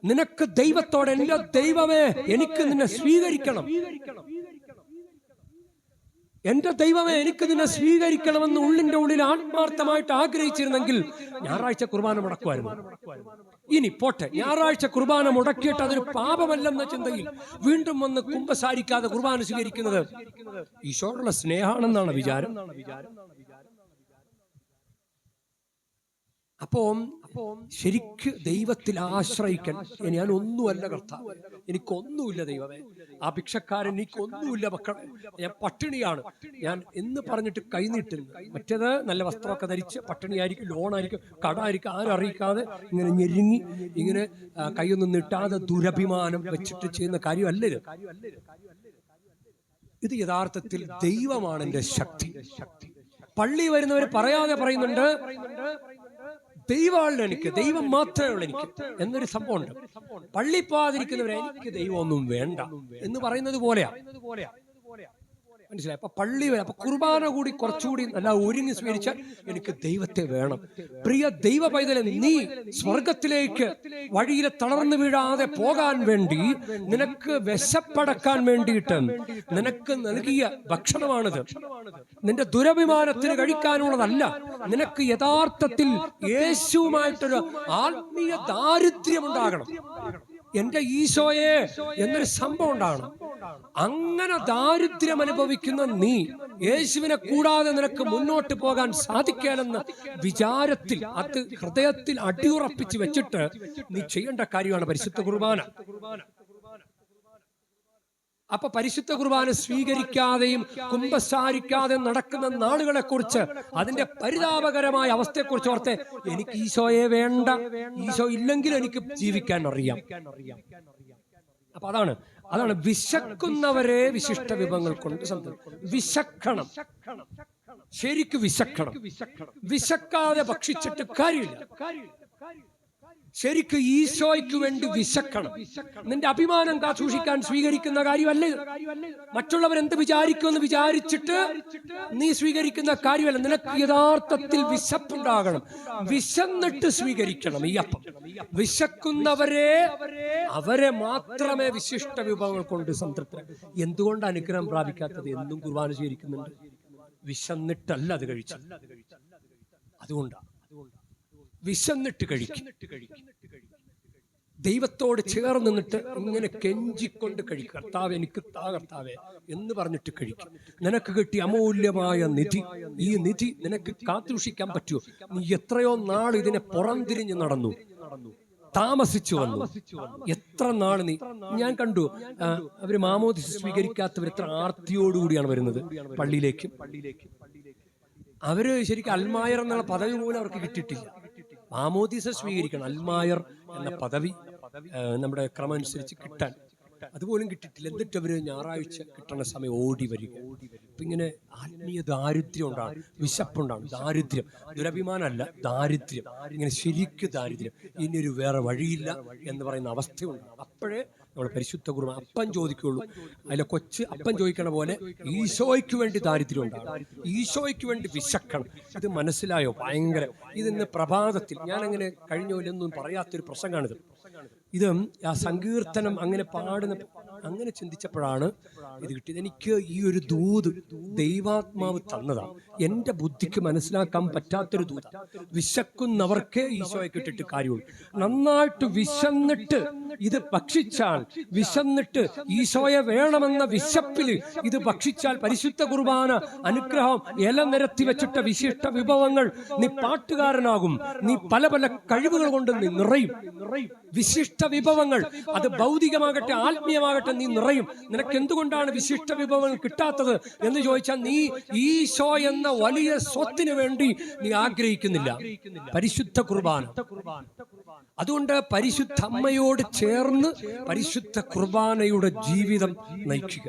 നിനക്ക് ദൈവത്തോടെ, എന്റെ ദൈവമേ എനിക്ക് നിന്നെ സ്വീകരിക്കണം, എന്റെ ദൈവമേ എനിക്ക് നിന്നെ സ്വീകരിക്കണമെന്ന് ഉള്ളിന്റെ ഉള്ളിൽ ആത്മാർത്ഥമായിട്ട് ആഗ്രഹിച്ചിരുന്നെങ്കിൽ ഞായറാഴ്ച കുർബാന മുടക്കുമായിരുന്നു. ഇനി പോട്ടെ, ഞായറാഴ്ച കുർബാന മുടക്കിയിട്ട് അതൊരു പാപമല്ലെന്ന ചിന്തയിൽ വീണ്ടും വന്ന് കുമ്പസാരിക്കാതെ കുർബാന സ്വീകരിക്കുന്നത് ഈശോയോടുള്ള സ്നേഹമാണെന്നാണ് വിചാരം. അപ്പം ശരിക്ക് ദൈവത്തിൽ ആശ്രയിക്കാൻ, ഞാൻ ഒന്നുമല്ല കർത്താവ്, എനിക്കൊന്നുമില്ല ദൈവമേ, ആ ഭിക്ഷക്കാരൻ എനിക്കൊന്നുമില്ല മക്കളെ, ഞാൻ പട്ടിണിയാണ്, ഞാൻ എന്ന് പറഞ്ഞിട്ട് കൈനീട്ടുന്നു. മറ്റേത് നല്ല വസ്ത്രമൊക്കെ ധരിച്ച് പട്ടിണിയായിരിക്കും, ലോണായിരിക്കും, കടായിരിക്കും, ആരും അറിയിക്കാതെ ഇങ്ങനെ ഞെരുങ്ങി ഇങ്ങനെ കൈയൊന്നും നീട്ടാതെ ദുരഭിമാനം വെച്ചിട്ട് ചെയ്യുന്ന കാര്യമല്ല ഇത്. ഇത് യഥാർത്ഥത്തിൽ ദൈവമാണ് എൻ്റെ ശക്തി. പള്ളി വരുന്നവർ പറയാതെ പറയുന്നുണ്ട്, ദൈവമാണ് എനിക്ക്, ദൈവം മാത്രമേ ഉള്ളൂ എനിക്ക് എന്നൊരു സംഭവമുണ്ട്. പള്ളി പോകാതിരിക്കുന്നവരെ എനിക്ക് ദൈവമൊന്നും വേണ്ട എന്ന് പറയുന്നത് പോലെയാ. മനസ്സിലായി? അപ്പൊ പള്ളി വരെ, അപ്പൊ കുർബാന കൂടി കുറച്ചുകൂടി നല്ല ഒരുങ്ങി സ്വീകരിച്ചാൽ എനിക്ക് ദൈവത്തെ വേണം. പ്രിയ ദൈവ പൈതലെ, നീ സ്വർഗത്തിലേക്ക് വഴിയിൽ തളർന്നു വീഴാതെ പോകാൻ വേണ്ടി, നിനക്ക് വിശപ്പടക്കാൻ വേണ്ടിയിട്ട് നിനക്ക് നൽകിയ ഭക്ഷണമാണിത്. നിന്റെ ദുരഭിമാനത്തിന് കഴിക്കാനുള്ളതല്ല. നിനക്ക് യഥാർത്ഥത്തിൽ യേശുവുമായിട്ടൊരു ആത്മീയ ദാരിദ്ര്യം ഉണ്ടാകണം. എന്റെ ഈശോയെ എന്നൊരു സംഭവം ഉണ്ടാകണം. അങ്ങനെ ദാരിദ്ര്യം അനുഭവിക്കുന്ന നീ യേശുവിനെ കൂടാതെ നിനക്ക് മുന്നോട്ട് പോകാൻ സാധിക്കാനെന്ന വിചാരത്തിൽ അത് ഹൃദയത്തിൽ അടിയുറപ്പിച്ച് വെച്ചിട്ട് നീ ചെയ്യേണ്ട കാര്യമാണ് പരിശുദ്ധ കുർബാന. അപ്പൊ പരിശുദ്ധ കുർബാന സ്വീകരിക്കാതെയും കുമ്പസാരിക്കാതെയും നടക്കുന്ന നാളുകളെ കുറിച്ച്, അതിന്റെ പരിതാപകരമായ അവസ്ഥയെക്കുറിച്ച് ഓർത്ത് എനിക്ക് ഈശോയെ വേണ്ട, ഈശോ ഇല്ലെങ്കിൽ എനിക്ക് ജീവിക്കാൻ അറിയാം. അപ്പൊ അതാണ് വിശക്കുന്നവരെ വിശിഷ്ട വിഭവങ്ങൾ കൊണ്ട് വിശക്കണം. ശരിക്കും വിശക്കണം. വിശക്കാതെ ഭക്ഷിച്ചിട്ട് കാര്യമില്ല. ശരിക്കും ഈശോയ്ക്ക് വേണ്ടി വിശക്കണം. നിന്റെ അഭിമാനം കാസൂക്ഷിക്കാൻ സ്വീകരിക്കുന്ന കാര്യമല്ല. മറ്റുള്ളവരെന്ത് വിചാരിക്കുമെന്ന് വിചാരിച്ചിട്ട് നീ സ്വീകരിക്കുന്ന കാര്യമല്ല. നിനക്ക് യഥാർത്ഥത്തിൽ വിശപ്പുണ്ടാകണം. വിശന്നിട്ട് സ്വീകരിക്കണം ഈ അപ്പം. അവരെ മാത്രമേ വിശിഷ്ട വിഭവങ്ങൾ കൊണ്ട് സംതൃപ്തി. എന്തുകൊണ്ട് അനുഗ്രഹം പ്രാപിക്കാത്തത്? എന്നും കുർബാന സ്വീകരിക്കുന്നുണ്ട്, വിശന്നിട്ടല്ല അത് കഴിച്ചത്. അതുകൊണ്ടാണ് വിശന്നിട്ട് കഴിക്കും. ദൈവത്തോട് ചേർന്ന് നിന്നിട്ട് ഇങ്ങനെ കെഞ്ചിക്കൊണ്ട് കഴിക്കും. കർത്താവേ എനിക്ക് താ കർത്താവേ എന്ന് പറഞ്ഞിട്ട് കഴിക്കും. നിനക്ക് കിട്ടിയ അമൂല്യമായ നിധി, ഈ നിധി നിനക്ക് കാത്തുസൂക്ഷിക്കാൻ പറ്റുമോ? നീ എത്രയോ നാൾ ഇതിനെ പുറംതിരിഞ്ഞ് നടന്നു, താമസിച്ചു വന്നു. എത്ര നാൾ ഞാൻ കണ്ടു അവര് മാമോദിസ സ്വീകരിക്കാത്തവർ എത്ര ആർത്തിയോടുകൂടിയാണ് വരുന്നത് പള്ളിയിലേക്ക്. അവര് ശരിക്കും അൽമായർ എന്നുള്ള പദവി പോലും അവർക്ക് കിട്ടിയിട്ടില്ല. മാമോദിസ സ്വീകരിക്കണം, അൽമായർ എന്ന പദവി നമ്മുടെ ക്രമം അനുസരിച്ച് കിട്ടാൻ അതുപോലും കിട്ടിയിട്ടില്ല. എന്നിട്ട് അവര് ഞായറാഴ്ച കിട്ടുന്ന സമയം ഓടി വരിക. അപ്പൊ ഇങ്ങനെ ആത്മീയ ദാരിദ്ര്യം ഉണ്ടാണ്, വിശപ്പുണ്ടാണ്. ദാരിദ്ര്യം ദുരഭിമാനമല്ല, ദാരിദ്ര്യം. ഇങ്ങനെ ശരിക്കും ദാരിദ്ര്യം. ഇനിയൊരു വേറെ വഴിയില്ല എന്ന് പറയുന്ന അവസ്ഥയുണ്ട്. അപ്പോഴേ നമ്മൾ പരിശുദ്ധ കുർബാന അപ്പം ചോദിക്കുള്ളൂ. അതിലെ കൊച്ച് അപ്പം ചോദിക്കണ പോലെ ഈശോയ്ക്ക് വേണ്ടി ദാരിദ്ര്യം ഉണ്ടാകും, ഈശോയ്ക്ക് വേണ്ടി വിശക്കണം. ഇത് മനസ്സിലായോ? ഭയങ്കര. ഇതിന്ന് പ്രഭാതത്തിൽ ഞാനങ്ങനെ കഴിഞ്ഞ പോലെയൊന്നും പറയാത്തൊരു പ്രസംഗമാണിത്. ഇത് ആ സങ്കീർത്തനം അങ്ങനെ പാടുന്ന അങ്ങനെ ചിന്തിച്ചപ്പോഴാണ് ഇത് കിട്ടിയത്. എനിക്ക് ഈ ഒരു ദൂത് ദൈവാത്മാവ് തന്നതാണ്. എൻ്റെ ബുദ്ധിക്ക് മനസ്സിലാക്കാൻ പറ്റാത്തൊരു ദൂത. വിശക്കുന്നവർക്കേ ഈശോയെ കിട്ടിയിട്ട് കാര്യമുള്ളൂ. നന്നായിട്ട് വിശന്നിട്ട് ഇത് ഭക്ഷിച്ചാൽ, വിശന്നിട്ട് ഈശോയെ വേണമെന്ന വിശപ്പില് ഇത് ഭക്ഷിച്ചാൽ പരിശുദ്ധ കുർബാന അനുഗ്രഹം ഇല നിരത്തി വെച്ചിട്ട വിശിഷ്ട വിഭവങ്ങൾ. നീ പാട്ടുകാരനാകും, നീ പല പല കഴിവുകൾ കൊണ്ട് നീ നിറയും. വിശിഷ്ട വിഭവങ്ങൾ, അത് ഭൗതികമാകട്ടെ ആത്മീയമാകട്ടെ, നീ നിറയും. നിനക്ക് എന്തുകൊണ്ടാണ് വിശിഷ്ട വിഭവങ്ങൾ കിട്ടാത്തത് എന്ന് ചോദിച്ചാൽ നീ ഈശോ എന്ന വലിയ സ്വത്തിന് വേണ്ടി നീ ആഗ്രഹിക്കുന്നില്ല. പരിശുദ്ധ കുർബാന. അതുകൊണ്ട് പരിശുദ്ധ അമ്മയോട് ചേർന്ന് പരിശുദ്ധ കുർബാനയുടെ ജീവിതം നയിക്കുക.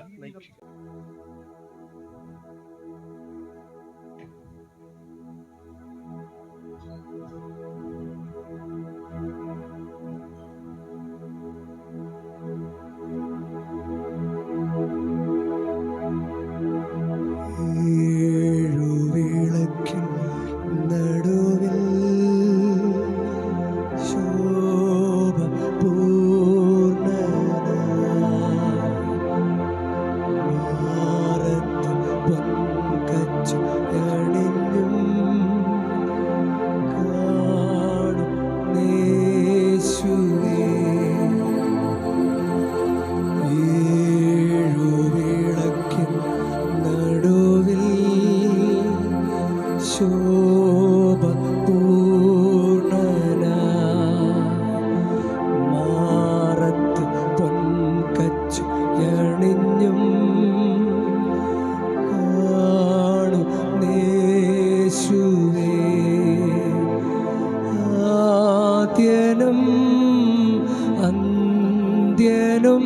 അന്ത്യനും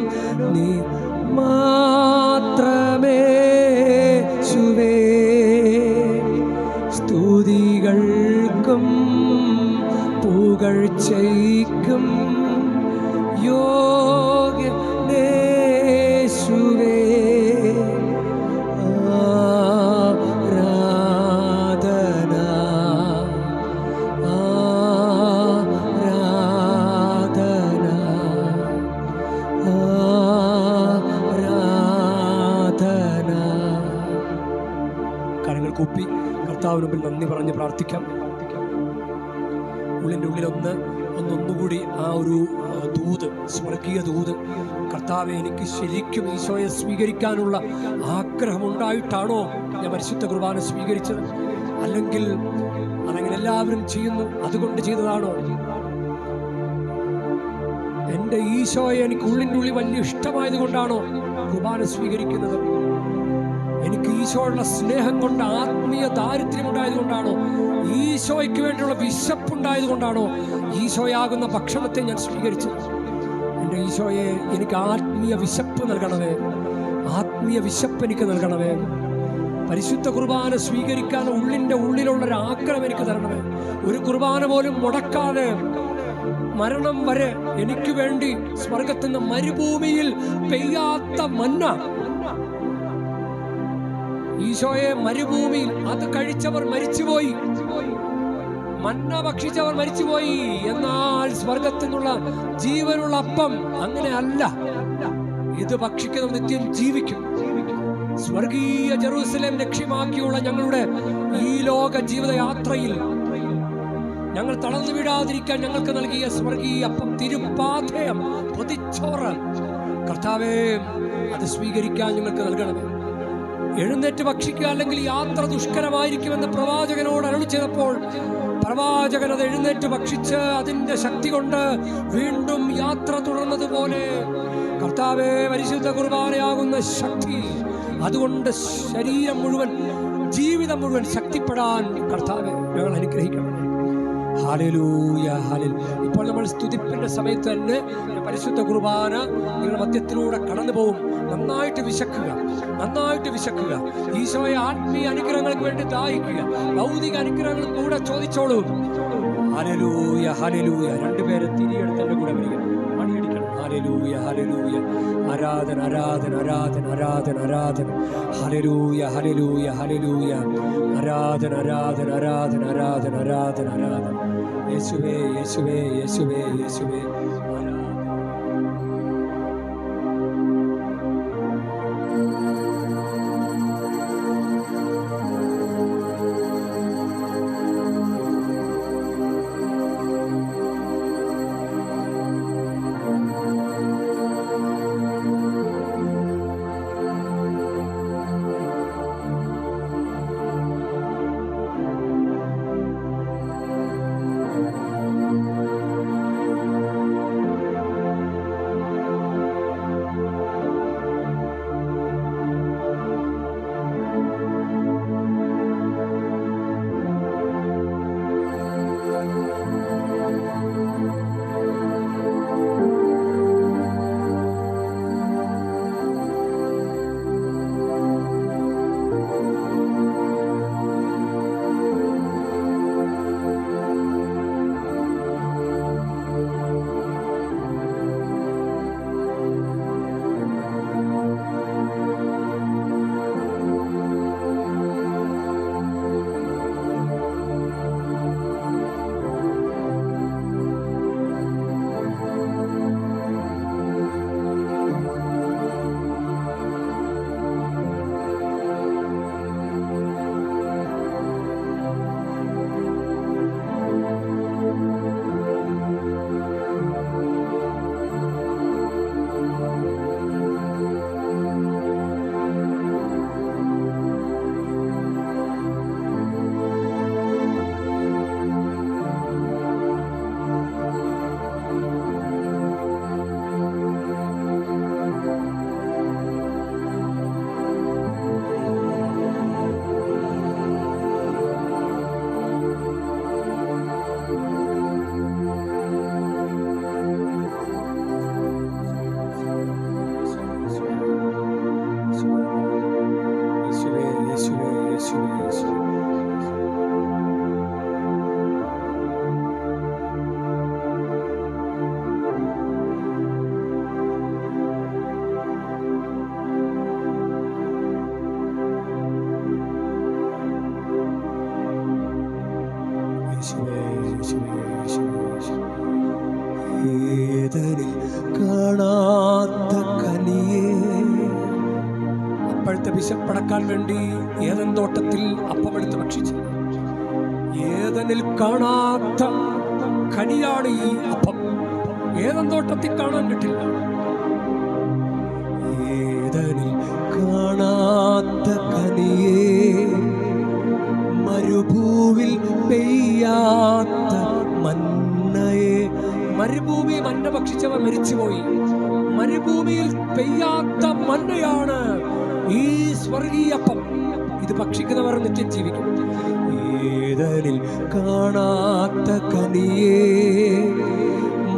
നീ മാത്രമേ ശുവേ. സ്തുതികൾക്കും പുകഴ്ചയ്ക്കും യോഗ്യനേശുവേ. കർത്താവിന് മുമ്പിൽ നന്ദി പറഞ്ഞ് പ്രാർത്ഥിക്കാം. ഉള്ളിൻ്റെ ഉള്ളിലൊന്ന് ഒന്നൊന്നുകൂടി ആ ഒരു ദൂത്, സ്വർഗീയ ദൂത്, കർത്താവെ എനിക്ക് ശരിക്കും ഈശോയെ സ്വീകരിക്കാനുള്ള ആഗ്രഹമുണ്ടായിട്ടാണോ ഞാൻ പരിശുദ്ധ കുർബാന സ്വീകരിച്ചത്? അല്ലെങ്കിൽ അതങ്ങനെ എല്ലാവരും ചെയ്യുന്നു അതുകൊണ്ട് ചെയ്തതാണോ? എൻ്റെ ഈശോയെ എനിക്ക് ഉള്ളിൻ്റെ ഉള്ളിൽ വലിയ ഇഷ്ടമായത് കൊണ്ടാണോ കുർബാന സ്വീകരിക്കുന്നത്? എനിക്ക് ഈശോയുള്ള സ്നേഹം കൊണ്ട് ആത്മീയ ദാരിദ്ര്യമുണ്ടായത് കൊണ്ടാണോ? ഈശോയ്ക്ക് വേണ്ടിയുള്ള വിശപ്പുണ്ടായത് കൊണ്ടാണോ ഈശോയാകുന്ന ഭക്ഷണത്തെ ഞാൻ സ്വീകരിച്ചത്? എൻ്റെ ഈശോയെ, എനിക്ക് ആത്മീയ വിശപ്പ് നൽകണമേ, ആത്മീയ വിശപ്പ് എനിക്ക് നൽകണമേ. പരിശുദ്ധ കുർബാന സ്വീകരിക്കാൻ ഉള്ളിൻ്റെ ഉള്ളിലുള്ളൊരു ആഗ്രഹം എനിക്ക് തരണമേ. ഒരു കുർബാന പോലും മുടക്കാതെ മരണം വരെ എനിക്ക് വേണ്ടി സ്വർഗത്തിൽ നിന്ന് മരുഭൂമിയിൽ പെയ്യാത്ത മന്ന, ഈശോയെ മരുഭൂമിയിൽ അത് കഴിച്ചവർ മരിച്ചുപോയി, മന്ന ഭക്ഷിച്ചവർ മരിച്ചുപോയി. എന്നാൽ സ്വർഗത്തിൽ നിന്നുള്ള ജീവനുള്ള അപ്പം അങ്ങനെ അല്ല. ഇത് ഭക്ഷിക്കുന്ന നിത്യം ജീവിക്കും. സ്വർഗീയ ജെറൂസലേം ലക്ഷ്യമാക്കിയുള്ള ഞങ്ങളുടെ ഈ ലോക ജീവിതയാത്രയിൽ ഞങ്ങൾ തളർന്നു വീഴാതിരിക്കാൻ ഞങ്ങൾക്ക് നൽകിയ സ്വർഗീയ അപ്പം, തിരുപ്പാഥയം, പൊതിച്ചോറ്, കർത്താവേ, അത് സ്വീകരിക്കാൻ ഞങ്ങൾക്ക് നൽകണമേ. എഴുന്നേറ്റ് ഭക്ഷിക്കുക, അല്ലെങ്കിൽ യാത്ര ദുഷ്കരമായിരിക്കുമെന്ന് പ്രവാചകനോട് അരുളി ചെയ്തപ്പോൾ പ്രവാചകൻ അത് എഴുന്നേറ്റ് ഭക്ഷിച്ച് അതിൻ്റെ ശക്തി കൊണ്ട് വീണ്ടും യാത്ര തുടർന്നതുപോലെ കർത്താവേ, പരിശുദ്ധ കുർബാനയാകുന്ന ശക്തി, അതുകൊണ്ട് ശരീരം മുഴുവൻ, ജീവിതം മുഴുവൻ ശക്തിപ്പെടാൻ കർത്താവേ ഞങ്ങൾ അനുഗ്രഹിക്കണം. Hallelujah, hallelujah. ഇപ്പോൾ നമ്മൾ സ്തുതിപ്പിന്റെ സമയത്ത് തന്നെ പരിശുദ്ധ കുർബാന നിങ്ങളുടെ മധ്യത്തിലൂടെ കടന്നു പോകും. നന്നായിട്ട് വിശക്കുക, നന്നായിട്ട് വിശക്കുക. ഈശോയെ ആത്മീയ അനുഗ്രഹങ്ങൾക്ക് വേണ്ടി ദാഹിക്കുക. ഭൗതിക അനുഗ്രഹങ്ങൾ കൂടെ ചോദിച്ചോളൂ. Hallelujah, hallelujah. രണ്ടുപേരെ തിരിയെടുത്ത് എൻ്റെ കൂടെ വരിക, മണിയടിക്കണം. Hallelujah, hallelujah. ആരാധന, ആരാധന, ആരാധന, ആരാധന, ആരാധന. Hallelujah, hallelujah, hallelujah. ആരാധന, ആരാധന, ആരാധന, ആരാധന, ആരാധന, ആരാധന. യേശുവേ, യേശുവേ, യേശുവേ, യേശുവേ. ഏതനിൽ കാണാത്ത കനിയേ. അപ്പോഴത്തെ വിശപ്പടക്കാൻ വേണ്ടി ഏതൻ തോട്ടത്തിൽ അപ്പമെടുത്ത് ഭക്ഷിച്ചു. ഏതനിൽ കാണാത്ത കനിയാണ് ഈ അപ്പം. ഏദൻ തോട്ടത്തിൽ കാണാൻ കിട്ടില്ല. ഏദനിൽ കാണാത്ത കനിയേ, മരുഭൂവിൽ പെയ്യാത്ത മന്നയെ. മരുഭൂമി മന്ന ഭക്ഷിച്ചവർ മരിച്ചുപോയി. മരുഭൂമിയിൽ പെയ്യാത്ത മന്നയാണ് ഈ സ്വർഗീയപ്പം. ഇത് ഭക്ഷിക്കുന്നവർ നിത്യം ജീവിക്കും. ഏദനിൽ കാണാത്ത കനിയേ,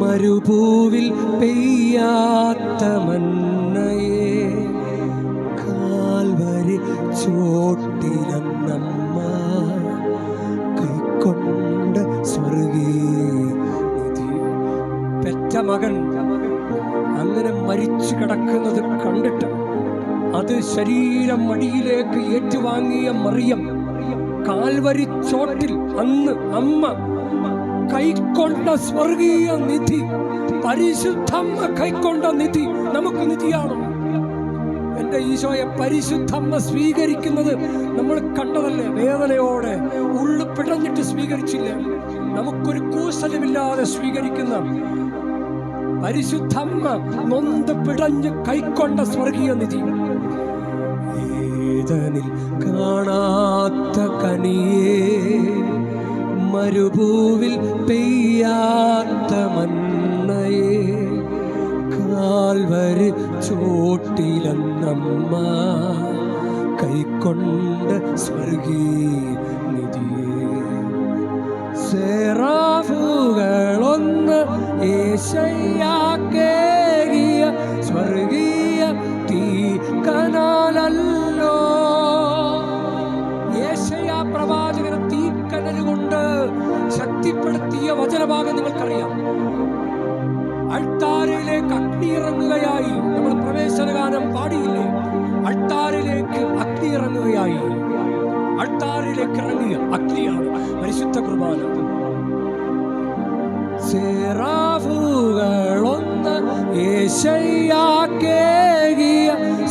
മരുഭൂവിൽ പെയ്യാത്ത മന്നയെ. കാൽവരി ചോട്ടിലെന്നമ്മ കൈക്കൊണ്ട സ്വർഗീയനിധി. പെറ്റ മകൻ അങ്ങനെ മരിച്ചു കിടക്കുന്നത് കണ്ടിട്ട് അത് ശരീരം മടിയിലേക്ക് ഏറ്റുവാങ്ങിയ മറിയം കാൽവരി ചോട്ടിൽ അന്ന് അമ്മ കൈക്കൊണ്ട സ്വർഗീയ നിധി, പരിശുദ്ധമ്മ കൈക്കൊണ്ട നിധി നമുക്ക് നിധിയാണ്. എന്റെ ഈശോയെ പരിശുദ്ധമ്മ സ്വീകരിക്കുന്നത് നമ്മൾ കണ്ടതല്ലേ? വേദനയോടെ ഉള്ളു പിടഞ്ഞിട്ട് സ്വീകരിച്ചില്ലേ? നമുക്കൊരു കൂസലുമില്ലാതെ സ്വീകരിക്കുന്ന പരിശുദ്ധമ്മ നൊന്ത് പിടഞ്ഞ് കൈക്കൊണ്ട സ്വർഗീയ നിധി. ഏദനിൽ കാണാത്ത കനിയേ, മരുഭൂവിൽ പെയ്യാത്ത മന്നയെ. കാൽവരി ചോട്ടിലെന്നമ്മ കൈക്കൊണ്ട സ്വർഗീയനിധിയെ. സെറാഫുകളൊന്ന് യേശയ്യാക്കേകിയ സ്വർഗീയ തീ കനാലല്ലോ. യേശയ്യാ പ്രവാചകനെ തീക്കനൽ കൊണ്ട് ശക്തിപ്പെടുത്തിയ വചനഭാഗം നിങ്ങൾക്കറിയാം. അൾത്താരയിലേക്ക് അഗ്നി ഇറങ്ങുകയായി. നമ്മൾ പ്രവേശന ഗാനം പാടിയില്ലേ? അൾത്താരയിലേക്ക് അഗ്നി ഇറങ്ങുകയായി. അൾത്താരയിലേക്ക് ഇറങ്ങിയ അഗ്നിയാണ് പരിശുദ്ധ കുർബാന. സെറാഫുകളൊന്ന് യേശയ്യാക്കേകിയ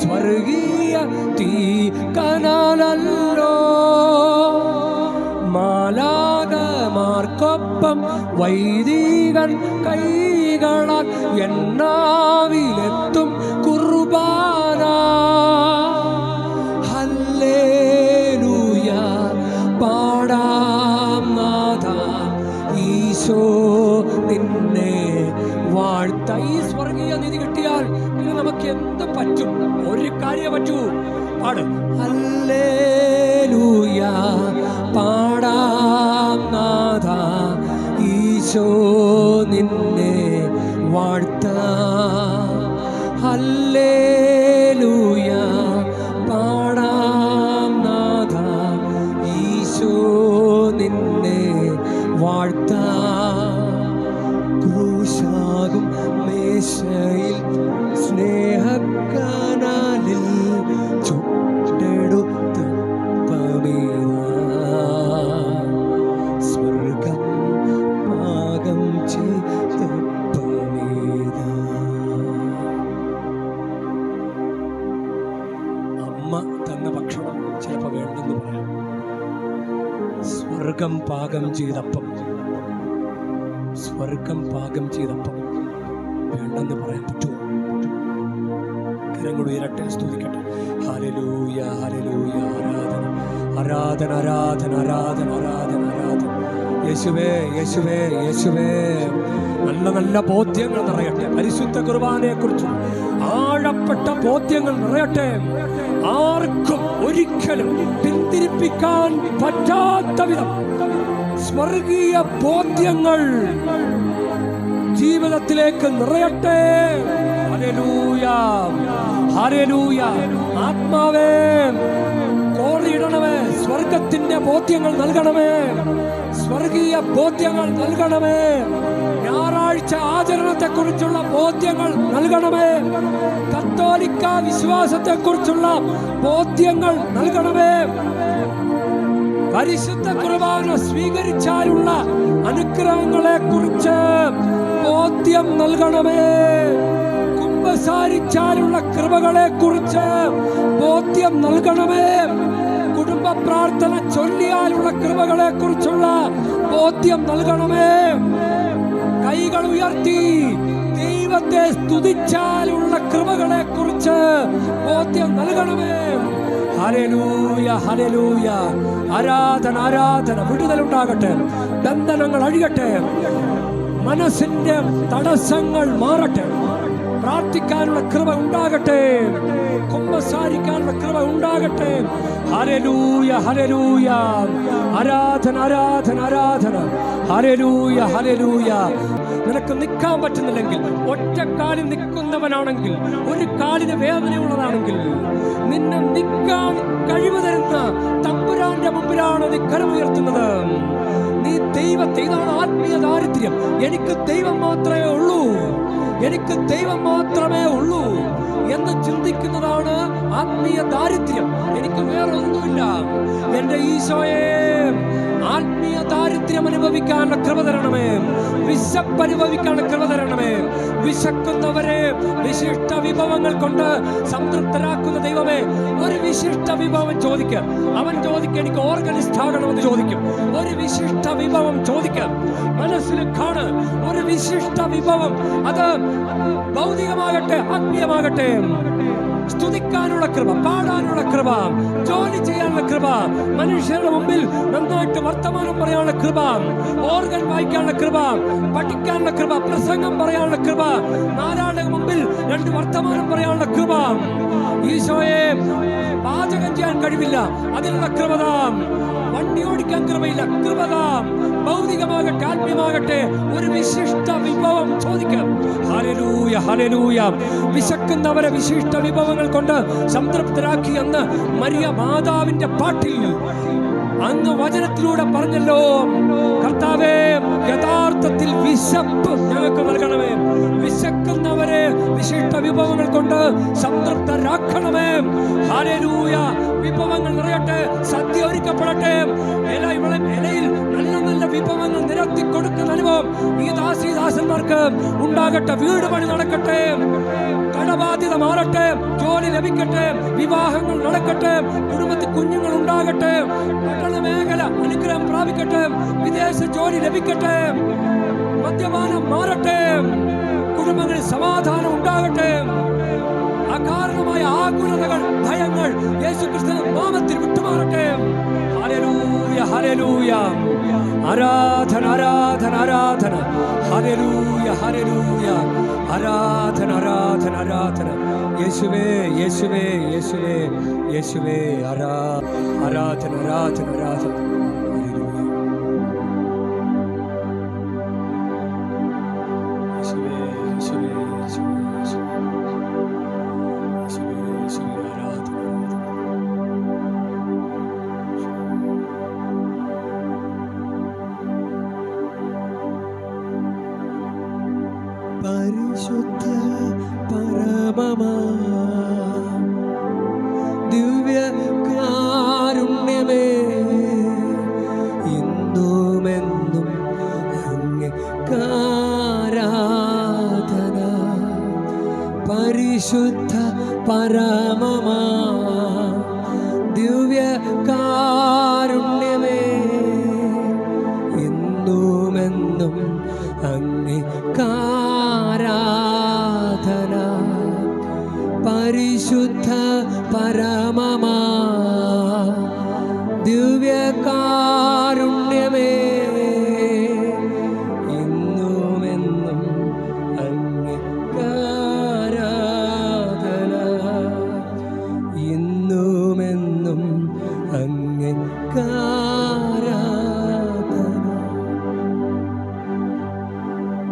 സ്വർഗീയ തീ കനാലല്ലോ. മാലാഖമാർക്കൊപ്പം വൈദികൻ കൈകളാൽ എന്നാവിലെത്തും കുർബാന. ഹല്ലേലൂയ പാടാം നാഥ, ഈശോ നിന്നെ വാഴ്ത്ത. ഈ സ്വർഗീയ നിധി കിട്ടിയാൽ പിന്നെ നമുക്ക് എന്ത് പറ്റും? ഒരു കാര്യം പറ്റൂ. പാട്. ഹല്ലേലൂയ പാടാം നാഥ, ഈശോ നിന്നെ വാഴ്ത്ത. ഹല്ലേലൂയ പാടാം നാഥ, ഈശോ നിന്നെ വാഴ്ത്ത. ക്രൂശാകും മേശയിൽ സ്നേഹക്കനാലിൽ ചുട്ടെടുത്ത സ്വർഗം പാകം ചെയ്ത അമ്മ തന്ന ഭക്ഷണം ചിലപ്പോൾ വേണ്ടെന്ന് പറയാം. സ്വർഗം പാകം ചെയ്തപ്പം, സ്വർഗം പാകം ചെയ്തപ്പം വേണ്ടെന്ന് പറയാൻ പറ്റുമോ? കരങ്ങൾ ഉയരട്ടെ, സ്തുതിക്കട്ടെ. Hallelujah, hallelujah. ആരാധന, ആരാധന, ആരാധന, ആരാധന, ആരാധന, ആരാധന. യേശുവേ, യേശുവേ, യേശുവേ. നല്ല നല്ല ബോധ്യങ്ങൾ നിറയട്ടെ. പരിശുദ്ധ കുർബാനയെ കുറിച്ച് ആഴപ്പെട്ട ബോധ്യങ്ങൾ നിറയട്ടെ. ആർക്കും ഒരിക്കലും പിന്തിരിപ്പിക്കാൻ പറ്റാത്ത വിധം സ്വർഗീയ ബോധ്യങ്ങൾ ജീവിതത്തിലേക്ക് നിറയട്ടെ. Hallelujah, hallelujah. ആത്മാവേ കോറിയിടണമേ, സ്വർഗത്തിന്റെ ബോധ്യങ്ങൾ നൽകണമേ, സ്വർഗീയ ബോധ്യങ്ങൾ നൽകണമേ. ഞായറാഴ്ച ആചരണത്തെക്കുറിച്ചുള്ള ബോധ്യങ്ങൾ നൽകണമേ. കത്തോലിക്ക വിശ്വാസത്തെക്കുറിച്ചുള്ള ബോധ്യങ്ങൾ നൽകണമേ. പരിശുദ്ധ കുർബാന സ്വീകരിച്ചാലുള്ള അനുഗ്രഹങ്ങളെ കുറിച്ച് ബോധ്യം നൽകണമേ. കുമ്പസാരിച്ചാലുള്ള കൃപകളെ കുറിച്ച് ബോധ്യം നൽകണമേ. കുടുംബ പ്രാർത്ഥന ചൊല്ലിയാലുള്ള കൃപകളെ കുറിച്ചുള്ള ബോധ്യം നൽകണമേ. കൈകൾ ഉയർത്തി ദൈവത്തെ സ്തുതിച്ചാലുള്ള കൃപകളെ കുറിച്ച് ബോധ്യം നൽകണമേ. Hallelujah, hallelujah. ആരാധന, ആരാധന. വിടുതലുണ്ടാകട്ടെ, ബന്ധനങ്ങൾ അഴിയട്ടെ, മനസ്സിന്റെ തടസ്സങ്ങൾ മാറട്ടെ, പ്രാർത്ഥിക്കാനുള്ള കൃപ ഉണ്ടാകട്ടെ, കുമ്പസാരിക്കാനുള്ള കൃപ ഉണ്ടാകട്ടെ. Hallelujah, hallelujah. ആരാധന, ആരാധന, ആരാധന. Hallelujah, hallelujah. നിനക്ക് നിൽക്കാൻ പറ്റുന്നില്ലെങ്കിൽ, ഒറ്റക്കാലിൽ നിൽക്കുന്നവനാണെങ്കിൽ, ഒരു കാലിന് വേദനയുള്ളതാണെങ്കിൽ, നിന്നെ നിൽക്കാൻ കഴിവ് തരുന്ന തമ്പുരാന്റെ മുമ്പിലാണ് നീ കരമുയർത്തുന്നത്. നീ ദൈവത്തെ, ഇതാണ് ആത്മീയ ദാരിദ്ര്യം. എനിക്ക് ദൈവം മാത്രമേ ഉള്ളൂ, എനിക്ക് ദൈവം മാത്രമേ ഉള്ളൂ എന്ന് ചിന്തിക്കുന്നതാണ് ആത്മീയ ദാരിദ്ര്യം. എനിക്ക് വേറെ ഒന്നുമില്ല. എന്റെ ഈശോയെ, ആത്മീയ ദാരിദ്ര്യം അനുഭവിക്കാനുള്ള കൃപ തരണമേ, വിശപ്പ് അനുഭവിക്കാനുള്ള കൃപ തരണമേ. വിശക്കുന്നവരെ വിശിഷ്ട വിഭവങ്ങൾ കൊണ്ട് സംതൃപ്തരാക്കുന്ന ദൈവമേ, ഒരു വിശിഷ്ട വിഭവം ചോദിക്കുക. അവൻ ചോദിക്കുക, എനിക്ക് ഓർഗനിസ്റ്റ് ആകണമെന്ന് ചോദിക്കും. ഒരു വിശിഷ്ട വിഭവം ചോദിക്കുക. മനസ്സിൽ കാണ് ഒരു വിശിഷ്ട വിഭവം. അത് ഭൗതികമാകട്ടെ, ആത്മീയമാകട്ടെ. സ്തുതിക്കാനുള്ള കൃപ, പാടാനുള്ള കൃപ, ജോലി ചെയ്യാനുള്ള കൃപ, മനുഷ്യരുടെ മുമ്പിൽ നന്നായിട്ട് വർത്തമാനം പറയാനുള്ള കൃപ, ഓർഗൻ വായിക്കാനുള്ള കൃപ, പഠിക്കാനുള്ള കൃപ, പ്രസംഗം പറയാനുള്ള കൃപ, നാലാളുടെ മുമ്പിൽ 2 വർത്തമാനം പറയാനുള്ള കൃപ. ഈശോയെ, പാചകം ചെയ്യാൻ കഴിവില്ല, അതിനുള്ള കൃപതാം. വണ്ടി ഓടിക്കാൻ കൃപയില്ല, കൃപതാം. ഭൗതികമാകട്ടെ, ആത്മീയമാകട്ടെ, ഒരു വിശിഷ്ട വിഭവം ചോദിക്കാം. Hallelujah, hallelujah. വിശക്കുന്നവരെ വിശിഷ്ട വിഭവങ്ങൾ കൊണ്ട് സംതൃപ്തരാക്കി എന്ന് മരിയ മാതാവിന്റെ പാട്ടിൽ അങ്ങ് വചനത്തിലൂടെ പറഞ്ഞല്ലോ. കർത്താവേ, യഥാർത്ഥത്തിൽ വിശപ്പ് ഞങ്ങൾക്ക് നൽകണമേ. വിശക്കുന്നവരെ വിശിഷ്ട വിഭവങ്ങൾ കൊണ്ട് സംതൃപ്തരാക്കണമേ. ഹല്ലേലൂയ. വിഭവങ്ങൾ നിറയട്ടെ, സദ്യ ഒരുക്കപ്പെടട്ടെ. ഇലയിൽ നല്ല നല്ല വിഭവങ്ങൾ നിരത്തി കൊടുക്കുന്ന അനുഭവം ഈ ദാസന്മാർക്ക് ഉണ്ടാകട്ടെ. വീട് പണി നടക്കട്ടെ, കടബാധ്യത മാറട്ടെ, ജോലി ലഭിക്കട്ടെ, വിവാഹങ്ങൾ നടക്കട്ടെ, കുടുംബത്തിൽ കുഞ്ഞുങ്ങൾ ഉണ്ടാകട്ടെ, പഠന മേഖല അനുഗ്രഹം പ്രാപിക്കട്ടെ, വിദേശ ജോലി ലഭിക്കട്ടെ, മദ്യപാനം മാറട്ടെ, കുടുംബങ്ങളിൽ സമാധാനം ഉണ്ടാകട്ടെ. അകാരണമായ ആകുലതകൾ, ഭയങ്ങൾ യേശുക്രിസ്തുവിന്റെ നാമത്തിൽ വിട്ടുമാറട്ടെ. Hallelujah, hallelujah. ആരാധന, ആരാധന, ആരാധന. Hallelujah, hallelujah. ആരാധന, ആരാധന, ആരാധന. യേശുവേ, യേശുവേ, യേശുവേ, യേശുവേ. ആരാധന, ആരാധന, ആരാധന. പരിശുദ്ധ പരമമാ ദിവ്യ കാരുണ്യമേ, ഇന്നുമെന്നും അങ്ങേക്കാരാധന. പരിശുദ്ധ പരമമാ ദിവ്യ കാരുണ്യമേ, ഇന്നുമെന്നും അങ്ങേക്കാരാധന. പരിശുദ്ധ പരമമാ ദിവ്യ കാരുണ്യമേ, ഇന്നുമെന്നും അങ്ങേക്കാരാധന. ഇന്നുമെന്നും അങ്ങേക്കാരാധന.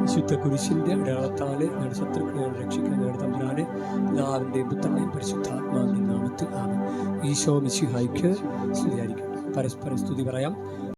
വിശുദ്ധ കുരിശിന്റെ അടയാളത്താലെ ഞങ്ങളുടെ ശത്രുക്കളെ രക്ഷിക്കാൻ ഞങ്ങളുടെ തമ്പുരാനെ, പിതാവിന്റെയും പുത്രന്റെയും പരിശുദ്ധാത്മാവിന്റെ നാമത്തിൽ ആമേൻ. ഈശോ മിശിഹായ്ക്ക് സ്തുതിയായിരിക്കട്ടെ. പരസ്പരം സ്തുതി പറയാം.